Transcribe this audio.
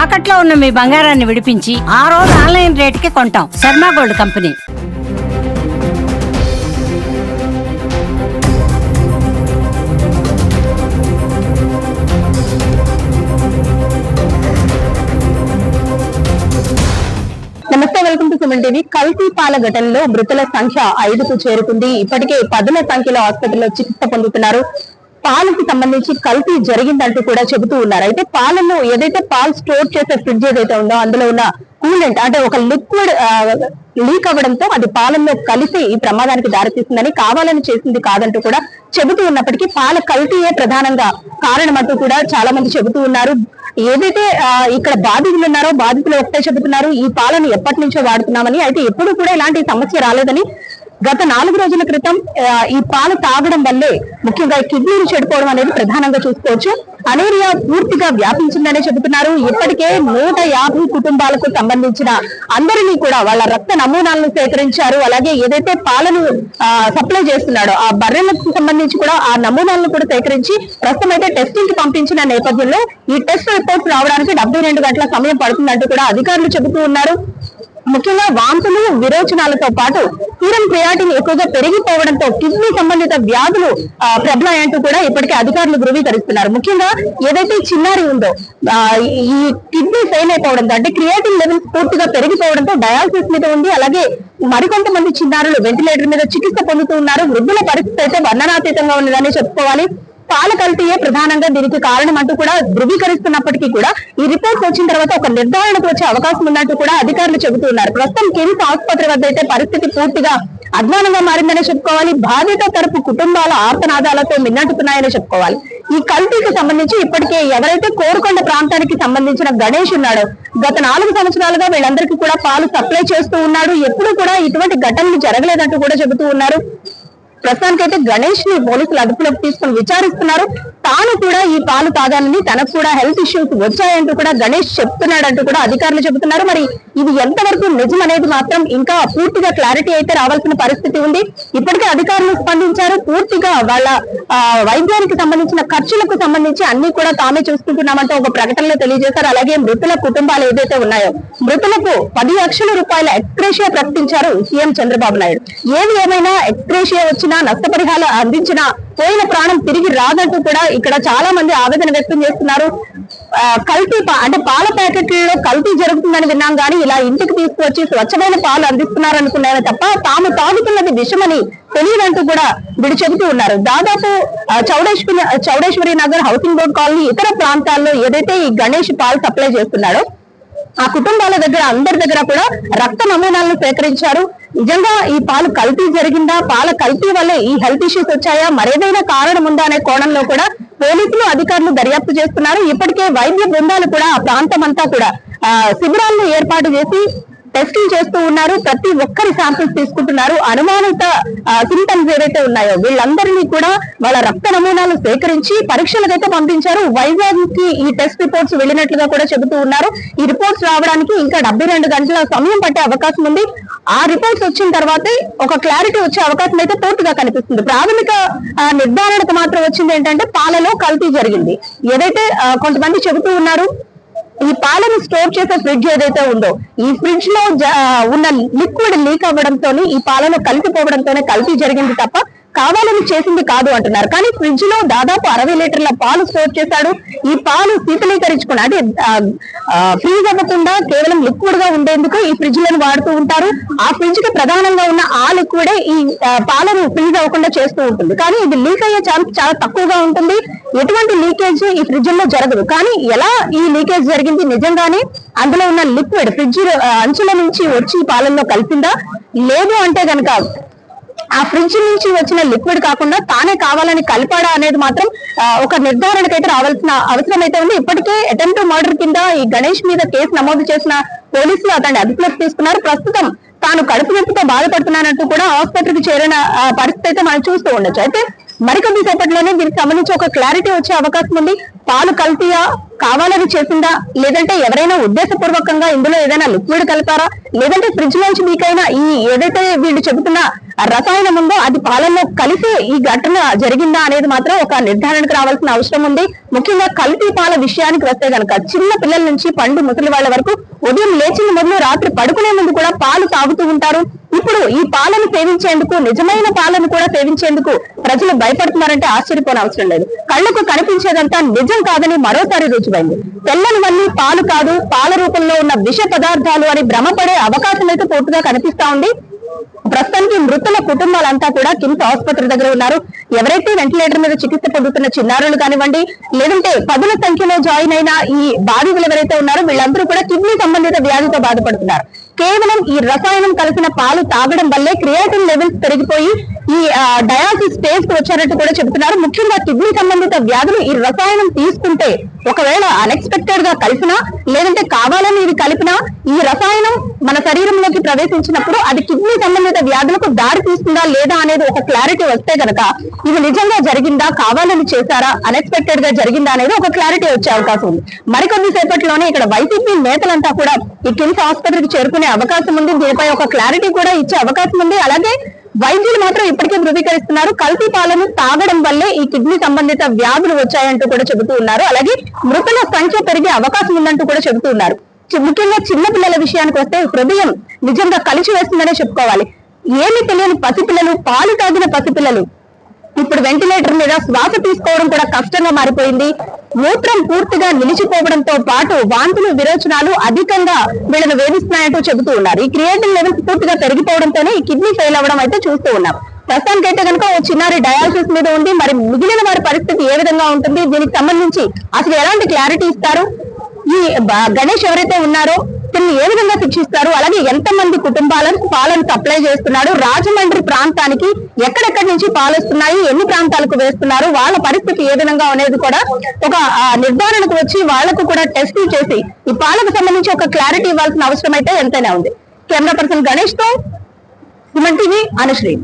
తాకట్లో ఉన్న మీ బంగారాన్ని విడిపించి ఆ రోజు ఆన్లైన్ రేటుకి కొంటాం. Sharma gold company. నమస్తే, వెల్కమ్ టు సుమన్ టీవీ. కల్తీ పాల ఘటనలో మృతుల సంఖ్య 5కు చేరుకుంది. ఇప్పటికే పదుల సంఖ్యలో ఆసుపత్రిలో చికిత్స పొందుతున్నారు. పాలకు సంబంధించి కల్తీ జరిగిందంటూ కూడా చెబుతూ ఉన్నారు. అయితే పాలను ఏదైతే పాలు స్టోర్ చేసే ఫ్రిడ్జ్ ఏదైతే ఉందో అందులో ఉన్న కూలెంట్ అంటే ఒక లిక్విడ్ లీక్ అవ్వడంతో అది పాలల్లో కలిసి ఈ ప్రమాదానికి దారితీస్తుందని, కావాలని చేసింది కాదంటూ కూడా చెబుతూ ఉన్నప్పటికీ పాల కల్తీయే ప్రధానంగా కారణమంటూ కూడా చాలా మంది చెబుతూ ఉన్నారు. ఏదైతే ఇక్కడ బాధితులు ఉన్నారో బాధితులు ఒకటే చెబుతున్నారు, ఈ పాలను ఎప్పటి నుంచో వాడుతున్నామని. అయితే ఎప్పుడు కూడా ఇలాంటి సమస్య రాలేదని, గత 4 రోజుల క్రితం ఈ పాలు తాగడం వల్లే ముఖ్యంగా కిడ్నీలు చెడిపోవడం అనేది ప్రధానంగా చూసుకోవచ్చు. అనేరియా పూర్తిగా వ్యాపించిందనే చెబుతున్నారు. ఇప్పటికే 150 కుటుంబాలకు సంబంధించిన అందరినీ కూడా వాళ్ళ రక్త నమూనాలను సేకరించారు. అలాగే ఏదైతే పాలను సప్లై చేస్తున్నాడో ఆ బర్రెలకు సంబంధించి కూడా ఆ నమూనాలను కూడా సేకరించి ప్రస్తుతం అయితే టెస్టింగ్ కి పంపించిన నేపథ్యంలో ఈ టెస్ట్ రిపోర్ట్స్ రావడానికి 72 గంటల సమయం పడుతుందంటూ కూడా అధికారులు చెబుతూ ఉన్నారు. ముఖ్యంగా వాంతులు, విరోచనాలతో పాటు సీరం క్రియాటిన్ ఎక్కువగా పెరిగిపోవడంతో కిడ్నీ సంబంధిత వ్యాధులు ప్రబలాయంటూ కూడా ఇప్పటికే అధికారులు ధృవీకరిస్తున్నారు. ముఖ్యంగా ఏదైతే చిన్నారి ఉందో ఈ కిడ్నీ ఫెయిల్ అయిపోవడంతో అంటే క్రియాటిన్ లెవెల్స్ పూర్తిగా పెరిగిపోవడంతో డయాలసిస్ మీద ఉంది. అలాగే మరికొంతమంది చిన్నారులు వెంటిలేటర్ మీద చికిత్స పొందుతూ ఉన్నారు. వృద్ధుల పరిస్థితి అయితే వర్ణనాతీతంగా ఉన్నదని చెప్పుకోవాలి. పాల కల్తీయే ప్రధానంగా దీనికి కారణం అంటూ కూడా ధృవీకరిస్తున్నప్పటికీ కూడా ఈ రిపోర్ట్స్ వచ్చిన తర్వాత ఒక నిర్ధారణకు వచ్చే అవకాశం ఉన్నట్టు కూడా అధికారులు చెబుతున్నారు. ప్రస్తుతం కిమ్స్ ఆసుపత్రి వద్ద అయితే పరిస్థితి పూర్తిగా అధ్వానంగా మారిందని చెప్పుకోవాలి. బాధిత తరపు కుటుంబాల ఆర్తనాదాలతో మిన్నట్టుతున్నాయని చెప్పుకోవాలి. ఈ కల్తీకి సంబంధించి ఇప్పటికే ఎవరైతే కోరుకొండ ప్రాంతానికి సంబంధించిన గణేష్ ఉన్నాడో గత 4 సంవత్సరాలుగా వీళ్ళందరికీ కూడా పాలు సప్లై చేస్తూ ఉన్నాడు. ఎప్పుడు కూడా ఇటువంటి ఘటనలు జరగలేదంటూ కూడా చెబుతూ ఉన్నారు. ప్రస్తుతానికైతే గణేష్ ని పోలీసులు అదుపులోకి తీసుకుని విచారిస్తున్నారు. తాను కూడా ఈ పాలు తాగాలని, తనకు కూడా హెల్త్ ఇష్యూస్ వచ్చాయంటూ కూడా గణేష్ చెప్తున్నాడంటూ కూడా అధికారులు చెబుతున్నారు. మరి ఇది ఎంతవరకు నిజం అనేది మాత్రం ఇంకా పూర్తిగా క్లారిటీ అయితే రావాల్సిన పరిస్థితి ఉంది. ఇప్పటికే అధికారులు స్పందించారు. పూర్తిగా వాళ్ళ వైద్యానికి సంబంధించిన ఖర్చులకు సంబంధించి అన్ని కూడా తామే చూసుకుంటున్నామంటూ ఒక ప్రకటనలో తెలియజేశారు. అలాగే మృతుల కుటుంబాలు ఏదైతే ఉన్నాయో మృతులకు 10 లక్షల రూపాయల ఎక్స్గ్రేషియా ప్రకటించారు సీఎం చంద్రబాబు నాయుడు. ఏది ఏమైనా ఎక్స్గ్రేషియా వచ్చినా, నష్టపరిహారం అందించినా పోయిన ప్రాణం తిరిగి రాదంటూ కూడా ఇక్కడ చాలా మంది ఆవేదన వ్యక్తం చేస్తున్నారు. కల్తీ అంటే పాల ప్యాకెట్లలో కల్తీ జరుగుతుందని విన్నాం కానీ ఇలా ఇంటికి తీసుకువచ్చి స్వచ్ఛమైన పాలు అందిస్తున్నారు అనుకున్నారే తప్ప తాము తాగుతున్నది విషమని తెలియదంటూ కూడా వీడు చెబుతూ ఉన్నారు. దాదాపు Chowdeshwari Nagar, housing board colony, ఇతర ప్రాంతాల్లో ఏదైతే ఈ గణేష్ పాలు సప్లై చేస్తున్నాడో ఆ కుటుంబాల దగ్గర అందరి దగ్గర కూడా రక్త నమూనాలను సేకరించారు. నిజంగా ఈ పాలు కల్తీ జరిగిందా, పాల కల్తీ వల్లే ఈ హెల్త్ ఇష్యూస్ వచ్చాయా, మరేదైనా కారణం ఉందా అనే కోణంలో కూడా పోలీసులు అధికారులు దర్యాప్తు చేస్తున్నారు. ఇప్పటికే వైద్య బృందాలు కూడా ఆ ప్రాంతం అంతా కూడా శిబిరాలను ఏర్పాటు చేసి టెస్టింగ్ చేస్తూ ఉన్నారు. ప్రతి ఒక్కరి శాంపిల్స్ తీసుకుంటున్నారు. అనుమానిత సింటమ్స్ ఏవైతే ఉన్నాయో వీళ్ళందరినీ కూడా వాళ్ళ రక్త నమూనాలు సేకరించి పరీక్షలకైతే పంపించారు. వైజాగ్ కి ఈ టెస్ట్ రిపోర్ట్స్ వెళ్ళినట్లుగా కూడా చెబుతూ ఉన్నారు. ఈ రిపోర్ట్స్ రావడానికి ఇంకా 72 గంటల సమయం పట్టే అవకాశం ఉంది. ఆ రిపోర్ట్స్ వచ్చిన తర్వాతే ఒక క్లారిటీ వచ్చే అవకాశం అయితే పూర్తిగా కనిపిస్తుంది. ప్రాథమిక నిర్ధారణకు మాత్రం వచ్చింది ఏంటంటే పాలలో కల్తీ జరిగింది. ఏదైతే కొంతమంది చెబుతూ ఉన్నారు ఈ పాలను స్టోర్ చేసే ఫ్రిడ్జ్ ఏదైతే ఉందో ఈ ఫ్రిడ్జ్ లో ఉన్న లిక్విడ్ లీక్ అవ్వడంతో ఈ పాలను కలిసిపోవడంతోనే కల్తీ జరిగింది తప్ప కావాలని చేసింది కాదు అంటున్నారు. కానీ ఫ్రిడ్జ్ లో దాదాపు 60 లీటర్ల పాలు స్టోర్ చేశాడు. ఈ పాలు శీతలీకరించుకున్నా అంటే ఫ్రీజ్ అవ్వకుండా కేవలం లిక్విడ్ గా ఉండేందుకు ఈ ఫ్రిడ్జ్ లను వాడుతూ ఉంటారు. ఆ ఫ్రిడ్జ్ కి ప్రధానంగా ఉన్న ఆ లిక్విడే ఈ పాలను ఫ్రీజ్ అవ్వకుండా చేస్తూ ఉంటుంది. కానీ ఇది లీక్ అయ్యే ఛాన్స్ చాలా తక్కువగా ఉంటుంది. ఎటువంటి లీకేజ్ ఈ ఫ్రిడ్జ్ లో జరగదు. కానీ ఎలా ఈ లీకేజ్ జరిగింది, నిజంగానే అందులో ఉన్న లిక్విడ్ ఫ్రిడ్జ్ అంచుల నుంచి వచ్చి పాలల్లో కలిసిందా, లేదు అంటే గనక ఆ ఫ్రిడ్జ్ నుంచి వచ్చిన లిక్విడ్ కాకుండా తానే కావాలని కలిపాడా అనేది మాత్రం ఒక నిర్ధారణకైతే రావాల్సిన అవసరం అయితే ఉంది. ఇప్పటికే అటెంప్ట్ మర్డర్ కింద ఈ గణేష్ మీద కేసు నమోదు చేసిన పోలీసులు అతన్ని అదుపులోకి తీసుకున్నారు. ప్రస్తుతం తాను కడుపు నొప్పితో బాధపడుతున్నానంటూ కూడా ఆసుపత్రికి చేరిన పరిస్థితి అయితే మనం చూస్తూ ఉండొచ్చు. అయితే మరికొద్ది సేపట్లోనే దీనికి సంబంధించి ఒక క్లారిటీ వచ్చే అవకాశం ఉంది. పాలు కల్తీయా, కావాలని చేసిందా, లేదంటే ఎవరైనా ఉద్దేశపూర్వకంగా ఇందులో ఏదైనా లిక్విడ్ కలిపారా, లేదంటే ఫ్రిడ్జ్ నుంచి లీక్ అయినా ఈ ఏదైతే వీళ్ళు చెబుతున్న రసాయనం ఉందో అది పాలల్లో కలిసి ఈ ఘటన జరిగిందా అనేది మాత్రం ఒక నిర్ధారణకు రావాల్సిన అవసరం ఉంది. ముఖ్యంగా కల్తీ పాల విషయానికి వస్తే గనక చిన్న పిల్లల నుంచి పండు ముసలి వాళ్ళ వరకు ఉదయం లేచిన మొదలు రాత్రి పడుకునే ముందు కూడా పాలు తాగుతూ ఉంటారు. ఇప్పుడు ఈ పాలను సేవించేందుకు, నిజమైన పాలను కూడా సేవించేందుకు ప్రజలు భయపడుతున్నారంటే ఆశ్చర్యపోని అవసరం లేదు. కళ్లకు కనిపించేదంతా నిజం కాదని మరోసారి రుజువైంది. తెల్లనివన్నీ పాలు కాదు, పాల రూపంలో ఉన్న విష పదార్థాలు అని భ్రమపడే అవకాశం అయితే పూర్తిగా కనిపిస్తా ఉంది. ప్రస్తుతానికి మృతుల కుటుంబాలంతా కూడా కిమ్స్ ఆసుపత్రి దగ్గర ఉన్నారు. ఎవరైతే వెంటిలేటర్ మీద చికిత్స పొందుతున్న చిన్నారులు కానివ్వండి, లేదంటే పదుల సంఖ్యలో జాయిన్ అయిన ఈ బాధితులు ఎవరైతే ఉన్నారో వీళ్ళందరూ కూడా కిడ్నీ సంబంధిత వ్యాధితో బాధపడుతున్నారు. కేవలం ఈ రసాయనం కలిసిన పాలు తాగడం వల్లే క్రియాటిన్ లెవెల్స్ పెరిగిపోయి ఈ డయాలసిస్ స్టేజ్ కు వచ్చారట్టు కూడా చెబుతున్నారు. ముఖ్యంగా కిడ్నీ సంబంధిత వ్యాధులు ఈ రసాయనం తీసుకుంటే ఒకవేళ అన్ఎక్స్పెక్టెడ్ గా కలిసినా, లేదంటే కావాలని ఇది కలిపినా, ఈ రసాయనం మన శరీరంలోకి ప్రవేశించినప్పుడు అది కిడ్నీ సంబంధిత వ్యాధులకు దారి తీస్తుందా లేదా అనేది ఒక క్లారిటీ వస్తే గనక ఇది నిజంగా జరిగిందా, కావాలని చేశారా, అన్ఎక్స్పెక్టెడ్ గా జరిగిందా అనేది ఒక క్లారిటీ వచ్చే అవకాశం ఉంది. మరికొద్ది సేపట్లోనే ఇక్కడ వైసీపీ నేతలంతా కూడా ఈ కిమ్స్ ఆసుపత్రికి చేరుకునే అవకాశం ఉంది. దీనిపై ఒక క్లారిటీ కూడా ఇచ్చే అవకాశం ఉంది. అలాగే వైద్యులు మాత్రం ఇప్పటికే ధృవీకరిస్తున్నారు, కల్తీ పాలను తాగడం వల్లే ఈ కిడ్నీ సంబంధిత వ్యాధులు వచ్చాయంటూ కూడా చెబుతూ ఉన్నారు. అలాగే మృతుల సంఖ్య పెరిగే అవకాశం ఉందంటూ కూడా చెబుతూ ఉన్నారు. ముఖ్యంగా చిన్న పిల్లల విషయానికి వస్తే హృదయం నిజంగా కలిసి వేస్తుందనే చెప్పుకోవాలి. ఏమి తెలియని పసిపిల్లలు, పాలు తాగిన పసిపిల్లలు ఇప్పుడు వెంటిలేటర్ మీద శ్వాస తీసుకోవడం కూడా కష్టంగా మారిపోయింది. మూత్రం పూర్తిగా నిలిచిపోవడంతో పాటు వాంతులు, విరోచనాలు అధికంగా వీళ్ళను వేధిస్తున్నాయంటూ చెబుతూ ఉన్నారు. ఈ క్రియేటిన్ లెవెల్స్ పూర్తిగా పెరిగిపోవడంతోనే ఈ కిడ్నీ ఫెయిల్ అవ్వడం అయితే చూస్తూ ఉన్నాం. ప్రస్తుతానికైతే కనుక ఓ చిన్నారి డయాలసిస్ మీద ఉంది. మరి మిగిలిన వారి పరిస్థితి ఏ విధంగా ఉంటుంది, దీనికి సంబంధించి అసలు ఎలాంటి క్లారిటీ ఇస్తారు, ఈ గణేష్ ఎవరైతే ఉన్నారో దీన్ని ఏ విధంగా శిక్షిస్తారు, అలాగే ఎంతమంది కుటుంబాలను పాలను సప్లై చేస్తున్నాడు, రాజమండ్రి ప్రాంతానికి ఎక్కడెక్కడి నుంచి పాలు వస్తున్నాయి, ఎన్ని ప్రాంతాలకు వేస్తున్నారు, వాళ్ళ పరిస్థితి ఏ విధంగా అనేది కూడా ఒక నిర్ధారణకు వచ్చి వాళ్లకు కూడా టెస్ట్ చేసి ఈ పాలకు సంబంధించి ఒక క్లారిటీ ఇవ్వాల్సిన అవసరం అయితే ఎంతైనా ఉంది. కెమెరా పర్సన్ గణేష్ తో సుమన్ టీవీ, అనుశ్రీ.